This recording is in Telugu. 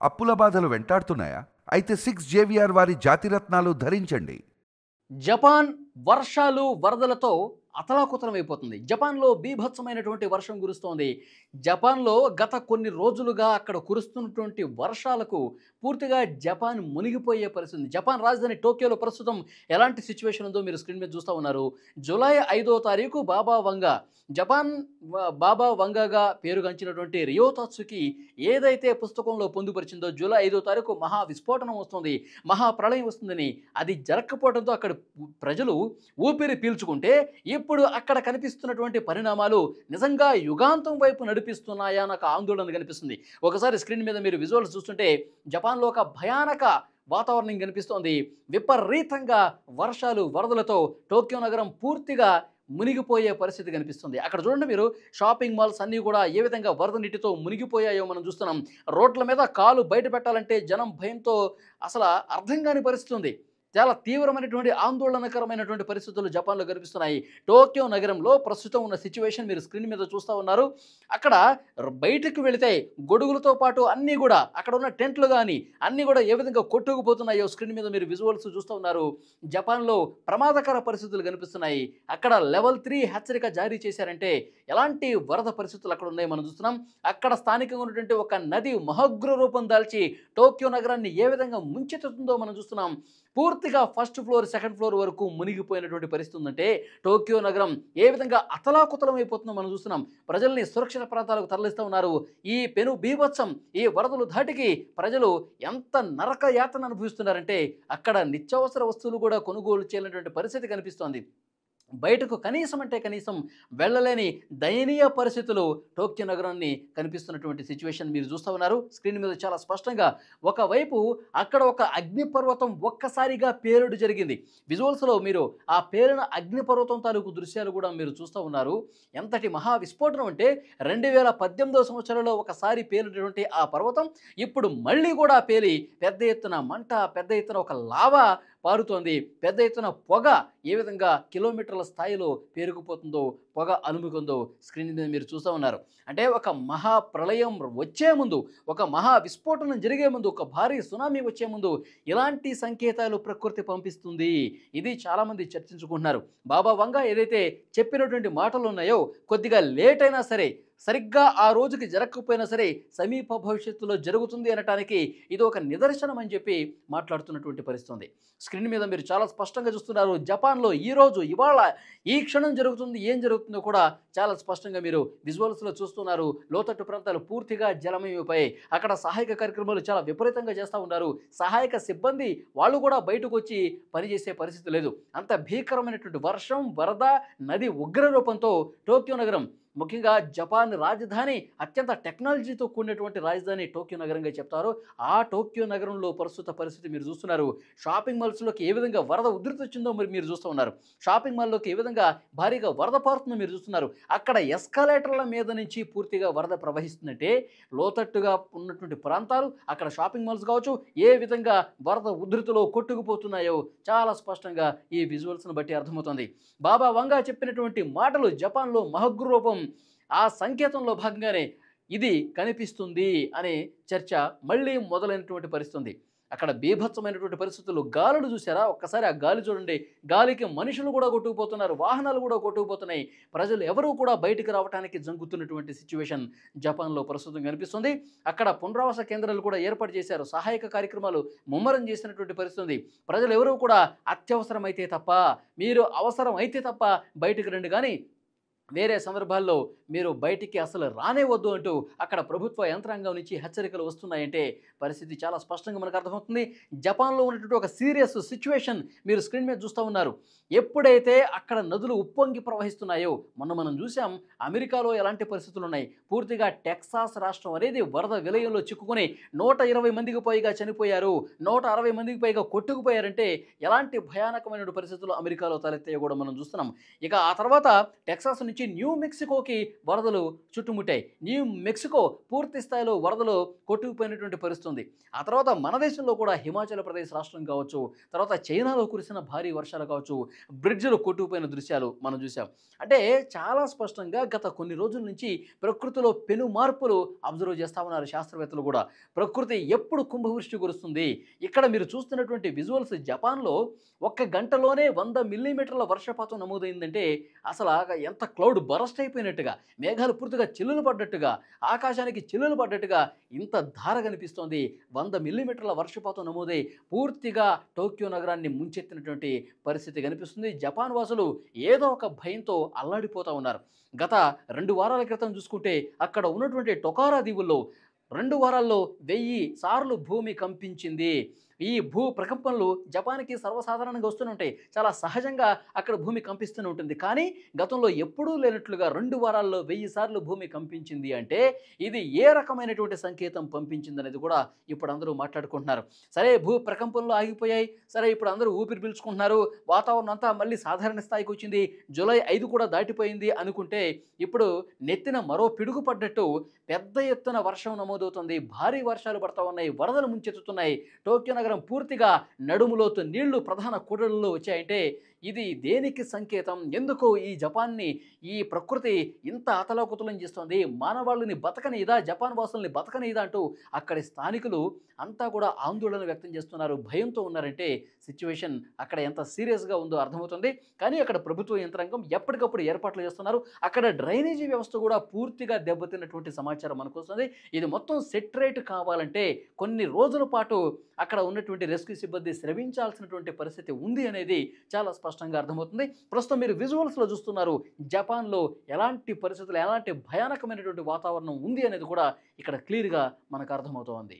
అప్పుల బాధలు వెంటాడుతున్నాయా? అయితే 6 జేవిఆర్ వారి జాతిరత్నాలు ధరించండి. జపాన్ వర్షాలు వరదలతో అతలాకుతలమైపోతుంది. జపాన్‌లో బీభత్సమైనటువంటి వర్షం కురుస్తోంది. జపాన్‌లో గత కొన్ని రోజులుగా అక్కడ కురుస్తున్నటువంటి వర్షాలకు పూర్తిగా జపాన్ మునిగిపోయే పరిస్థితి ఉంది. జపాన్ రాజధాని టోక్యోలో ప్రస్తుతం ఎలాంటి సిట్యుయేషన్ ఉందో మీరు స్క్రీన్ మీద చూస్తా ఉన్నారు. జూలై 5వ తారీఖు బాబా వంగా జపాన్ బాబా వంగాగా పేరుగాంచినటువంటి రియో తత్సుకి ఏదైతే పుస్తకంలో పొందుపరిచిందో జూలై 5వ తారీఖు మహా విస్ఫోటనం వస్తుంది, మహా ప్రళయం వస్తుందని అది జరగకపోవడంతో అక్కడ ప్రజలు ఊపిరి పీల్చుకుంటే ఇప్పుడు అక్కడ కనిపిస్తున్నటువంటి పరిణామాలు నిజంగా యుగాంతం వైపు నడిపిస్తున్నాయా అన్న ఆందోళన కనిపిస్తుంది. ఒకసారి స్క్రీన్ మీద మీరు విజువల్స్ చూస్తుంటే జపాన్లో ఒక భయానక వాతావరణం కనిపిస్తోంది. విపరీతంగా వర్షాలు వరదలతో టోక్యో నగరం పూర్తిగా మునిగిపోయే పరిస్థితి కనిపిస్తుంది. అక్కడ చూడండి మీరు, షాపింగ్ మాల్స్ అన్నీ కూడా ఏ విధంగా వరద నీటితో మునిగిపోయాయో మనం చూస్తున్నాం. రోడ్ల మీద కాలు బయట పెట్టాలంటే జనం భయంతో అసలు అర్థం కాని పరిస్థితి ఉంది. చాలా తీవ్రమైనటువంటి ఆందోళనకరమైనటువంటి పరిస్థితులు జపాన్లో కనిపిస్తున్నాయి. టోక్యో నగరంలో ప్రస్తుతం ఉన్న సిచ్యువేషన్ మీరు స్క్రీన్ మీద చూస్తూ ఉన్నారు. అక్కడ బయటకు వెళితే గొడుగులతో పాటు అన్నీ కూడా అక్కడ ఉన్న టెంట్లు కానీ అన్నీ కూడా ఏ విధంగా కొట్టుకుపోతున్నాయో స్క్రీన్ మీద మీరు విజువల్స్ చూస్తూ ఉన్నారు. జపాన్లో ప్రమాదకర పరిస్థితులు కనిపిస్తున్నాయి. అక్కడ లెవెల్ 3 హెచ్చరిక జారీ చేశారంటే ఎలాంటి వరద పరిస్థితులు అక్కడ ఉన్నాయో మనం చూస్తున్నాం. అక్కడ స్థానికంగా ఉన్నటువంటి ఒక నది మహోగ్ర రూపం దాల్చి టోక్యో నగరాన్ని ఏ విధంగా ముంచెత్తుతుందో మనం చూస్తున్నాం. పూర్తిగా ఫస్ట్ ఫ్లోర్ సెకండ్ ఫ్లోర్ వరకు మునిగిపోయినటువంటి పరిస్థితి ఉందంటే టోక్యో నగరం ఏ విధంగా అతలాకుతలం అయిపోతుందో మనం చూస్తున్నాం. ప్రజల్ని సురక్షిత ప్రాంతాలకు తరలిస్తూ ఉన్నారు. ఈ పెను బీభత్సం, ఈ వరదలు ధాటికి ప్రజలు ఎంత నరక యాతన అనుభవిస్తున్నారంటే అక్కడ నిత్యావసర వస్తువులు కూడా కొనుగోలు చేయలేనటువంటి పరిస్థితి కనిపిస్తోంది. బయటకు కనీసం అంటే కనీసం వెళ్ళలేని దయనీయ పరిస్థితులు టోక్యో నగరాన్ని కనిపిస్తున్నటువంటి సిచ్యువేషన్ మీరు చూస్తూ ఉన్నారు. స్క్రీన్ మీద చాలా స్పష్టంగా ఒకవైపు అక్కడ ఒక అగ్నిపర్వతం ఒక్కసారిగా పేలుడు జరిగింది. విజువల్స్లో మీరు ఆ పేలిన అగ్నిపర్వతం తాలూకు దృశ్యాలు కూడా మీరు చూస్తూ ఉన్నారు. ఎంతటి మహా విస్ఫోటనం అంటే 2018వ సంవత్సరంలో ఒకసారి పేలినటువంటి ఆ పర్వతం ఇప్పుడు మళ్ళీ కూడా పేలి పెద్ద ఎత్తున మంట, పెద్ద ఎత్తున ఒక లావా పారుతోంది. పెద్ద ఎత్తున పొగ ఏ విధంగా కిలోమీటర్ల స్థాయిలో పేరుకుపోతుందో, పొగ అలుముకుందో స్క్రీన్ మీద మీరు చూస్తూ ఉన్నారు. అంటే ఒక మహా ప్రళయం వచ్చే ముందు, ఒక మహా విస్ఫోటనం జరిగే ముందు, ఒక భారీ సునామీ వచ్చే ముందు ఇలాంటి సంకేతాలు ప్రకృతి పంపిస్తుంది. ఇది చాలామంది చర్చించుకుంటున్నారు. బాబా వంగా ఏదైతే చెప్పినటువంటి మాటలు ఉన్నాయో కొద్దిగా లేట్ అయినా సరే, సరిగ్గా ఆ రోజుకి జరగకపోయినా సరే సమీప భవిష్యత్తులో జరుగుతుంది అనటానికి ఇది ఒక నిదర్శనం అని చెప్పి మాట్లాడుతున్నటువంటి పరిస్థితి. స్క్రీన్ మీద మీరు చాలా స్పష్టంగా చూస్తున్నారు. జపాన్లో ఈరోజు ఇవాళ ఈ క్షణం జరుగుతుంది, ఏం జరుగుతుందో కూడా చాలా స్పష్టంగా మీరు విజువల్స్లో చూస్తున్నారు. లోతట్టు ప్రాంతాలు పూర్తిగా జలమయమైపోయాయి. అక్కడ సహాయక కార్యక్రమాలు చాలా విపరీతంగా చేస్తూ ఉన్నారు. సహాయక సిబ్బంది వాళ్ళు కూడా బయటకు వచ్చి పనిచేసే పరిస్థితి లేదు. అంత భీకరమైనటువంటి వర్షం, వరద, నది ఉగ్ర రూపంతో టోక్యో నగరం, ముఖ్యంగా జపాన్ రాజధాని అత్యంత టెక్నాలజీతో కూడినటువంటి రాజధాని టోక్యో నగరంగా చెప్తారు. ఆ టోక్యో నగరంలో ప్రస్తుత పరిస్థితి మీరు చూస్తున్నారు. షాపింగ్ మాల్స్లోకి ఏ విధంగా వరద ఉధృతి వచ్చిందో మీరు చూస్తూ ఉన్నారు. షాపింగ్ మాల్లోకి ఏ విధంగా భారీగా వరద పారుతుందో మీరు చూస్తున్నారు. అక్కడ ఎస్కలేటర్ల మీద నుంచి పూర్తిగా వరద ప్రవహిస్తుందంటే లోతట్టుగా ఉన్నటువంటి ప్రాంతాలు, అక్కడ షాపింగ్ మాల్స్ కావచ్చు, ఏ విధంగా వరద ఉధృతిలో కొట్టుకుపోతున్నాయో చాలా స్పష్టంగా ఈ విజువల్స్ను బట్టి అర్థమవుతుంది. బాబా వంగా చెప్పినటువంటి మాటలు జపాన్లో మహోగ్ర రూపం, ఆ సంకేతంలో భాగంగానే ఇది కనిపిస్తుంది అనే చర్చ మళ్ళీ మొదలైనటువంటి పరిస్థితి. అక్కడ బీభత్సమైనటువంటి పరిస్థితులు, గాలులు చూసారా? ఒక్కసారి ఆ గాలి చూడండి. గాలికి మనుషులు కూడా కొట్టుకుపోతున్నారు, వాహనాలు కూడా కొట్టుకుపోతున్నాయి. ప్రజలు ఎవరూ కూడా బయటికి రావడానికి జంకుతున్నటువంటి సిచ్యువేషన్ జపాన్లో ప్రస్తుతం కనిపిస్తుంది. అక్కడ పునరావాస కేంద్రాలు కూడా ఏర్పాటు చేశారు. సహాయక కార్యక్రమాలు ముమ్మరం చేసినటువంటి పరిస్థితి. ప్రజలు ఎవరూ కూడా అత్యవసరమైతే తప్ప, మీరు అవసరం అయితే తప్ప బయటికి రండి, కానీ వేరే సందర్భాల్లో మీరు బయటికి అసలు రానే వద్దు అంటూ అక్కడ ప్రభుత్వ యంత్రాంగం నుంచి హెచ్చరికలు వస్తున్నాయంటే పరిస్థితి చాలా స్పష్టంగా మనకు అర్థమవుతుంది. జపాన్లో ఉన్నటువంటి ఒక సీరియస్ సిచ్యువేషన్ మీరు స్క్రీన్ మీద చూస్తూ ఉన్నారు. ఎప్పుడైతే అక్కడ నదులు ఉప్పొంగి ప్రవహిస్తున్నాయో, మనం చూసాం అమెరికాలో ఎలాంటి పరిస్థితులు ఉన్నాయి. పూర్తిగా టెక్సాస్ రాష్ట్రం అనేది వరద విలయంలో చిక్కుకొని 120 మందికి పైగా చనిపోయారు, 160 మందికి పైగా కొట్టుకుపోయారంటే ఎలాంటి భయానకమైన పరిస్థితులు అమెరికాలో తలెత్తాయో కూడా మనం చూస్తున్నాం. ఇక ఆ తర్వాత టెక్సాస్ నుంచి నుంచి న్యూ మెక్సికోకి వరదలు చుట్టుముట్టాయి. న్యూ మెక్సికో పూర్తి స్థాయిలో వరదలు కొట్టుకుపోయినటువంటి పరిస్థితి ఉంది. ఆ తర్వాత మన దేశంలో కూడా హిమాచల్ ప్రదేశ్ రాష్ట్రం కావచ్చు, తర్వాత చైనాలో కురిసిన భారీ వర్షాలు కావచ్చు, బ్రిడ్జ్లు కొట్టుకుపోయిన దృశ్యాలు మనం చూసాం. అంటే చాలా స్పష్టంగా గత కొన్ని రోజుల నుంచి ప్రకృతిలో పెను మార్పులు అబ్జర్వ్ చేస్తా ఉన్నారు శాస్త్రవేత్తలు కూడా. ప్రకృతి ఎప్పుడు కుంభవృష్టి కురుస్తుంది, ఇక్కడ మీరు చూస్తున్నటువంటి విజువల్స్ జపాన్లో ఒక్క గంటలోనే 100 మిల్లీమీటర్ల వర్షపాతం నమోదైందంటే అసలు ఎంత క్లౌడ్ బరస్ట్ అయిపోయినట్టుగా, మేఘాలు పూర్తిగా చిల్లులు పడ్డట్టుగా, ఆకాశానికి చిల్లులు పడ్డట్టుగా ఇంత ధార కనిపిస్తోంది. 100 మిల్లీమీటర్ల వర్షపాతం నమోదై పూర్తిగా టోక్యో నగరాన్ని ముంచెత్తినటువంటి పరిస్థితి కనిపిస్తుంది. జపాన్ వాసులు ఏదో ఒక భయంతో అల్లాడిపోతూ ఉన్నారు. గత 2 వారాల క్రితం చూసుకుంటే అక్కడ ఉన్నటువంటి టొకారా దీవుల్లో 2 వారాల్లో 1000 సార్లు భూమి కంపించింది. ఈ భూ ప్రకంపనలు జపాన్కి సర్వసాధారణంగా వస్తూనే ఉంటాయి. చాలా సహజంగా అక్కడ భూమి కంపిస్తూనే ఉంటుంది. కానీ గతంలో ఎప్పుడూ లేనట్లుగా 2 వారాల్లో 1000 సార్లు భూమి కంపించింది అంటే ఇది ఏ రకమైనటువంటి సంకేతం పంపించిందనేది కూడా ఇప్పుడు అందరూ మాట్లాడుకుంటున్నారు. సరే, భూ ప్రకంపనలు ఆగిపోయాయి, సరే ఇప్పుడు అందరూ ఊపిరి పీల్చుకుంటున్నారు, వాతావరణం అంతా మళ్ళీ సాధారణ స్థాయికి వచ్చింది, జూలై 5 కూడా దాటిపోయింది అనుకుంటే ఇప్పుడు నెత్తిన మరో పిడుగు పడ్డట్టు పెద్ద ఎత్తున వర్షం నమోదవుతుంది. భారీ వర్షాలు పడతా ఉన్నాయి, వరదలు ముంచెత్తుతున్నాయి. టోక్యో నగరం పూర్తిగా నడుములోతు నీళ్లు ప్రధాన కూడళ్లలో వచ్చాయంటే ఇది దేనికి సంకేతం? ఎందుకు ఈ జపాన్ని ఈ ప్రకృతి ఇంత అతలాకుతలం చేస్తోంది? మానవాళ్ళని బతకనీదా, జపాన్ వాసుల్ని బతకనీదా అంటూ అక్కడి స్థానికులు అంతా కూడా ఆందోళన వ్యక్తం చేస్తున్నారు, భయంతో ఉన్నారంటే సిచ్యువేషన్ అక్కడ ఎంత సీరియస్గా ఉందో అర్థమవుతుంది. కానీ అక్కడ ప్రభుత్వ యంత్రాంగం ఎప్పటికప్పుడు ఏర్పాట్లు చేస్తున్నారు. అక్కడ డ్రైనేజీ వ్యవస్థ కూడా పూర్తిగా దెబ్బతిన్నటువంటి సమాచారం మనకు వస్తుంది. ఇది మొత్తం సెటరేట్ కావాలంటే కొన్ని రోజుల పాటు అక్కడ ఉన్నటువంటి రెస్క్యూ సిబ్బంది శ్రమించాల్సినటువంటి పరిస్థితి ఉంది అనేది చాలా స్పష్టంగా అర్థమవుతుంది. ప్రస్తుతం మీరు విజువల్స్లో చూస్తున్నారు జపాన్లో ఎలాంటి పరిస్థితులు, ఎలాంటి భయానకమైనటువంటి వాతావరణం ఉంది అనేది కూడా ఇక్కడ క్లియర్గా మనకు అర్థమవుతోంది.